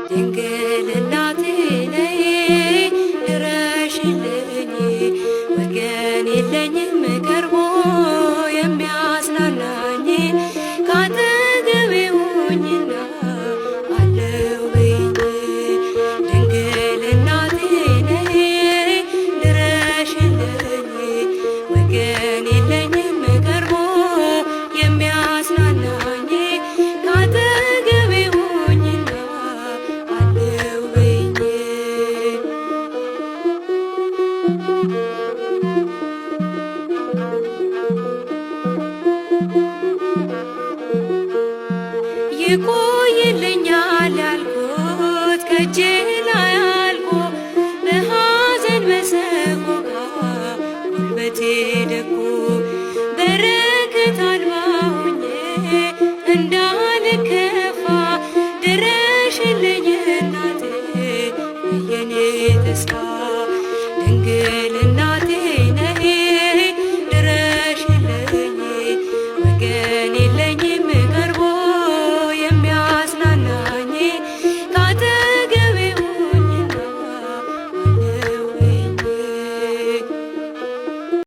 ድንግል እናቴ ነይ ድረሽልኝ፣ ወገን የለኝም ቀርቦ የሚያጽናናኝ ካጠገቤ ሁኚና አለው በይኝ። ድንግል እናቴ ነይ ድረሽልኝ፣ ወገን የለኝም ቀርቦ የሚያጽናናኝ ካጠገቤ ሁኚና አለው በይኝ። ይቆይልኛል ያልኩት ከእጄ ላይ አልፎ በሐዘን በሰቆቃ ጉልበቴ ደቆ በረከት አልባ ሆኜ እንዳልከፋ ድረሽልኝ እናቴ የኔ ተስፋ ድንግልና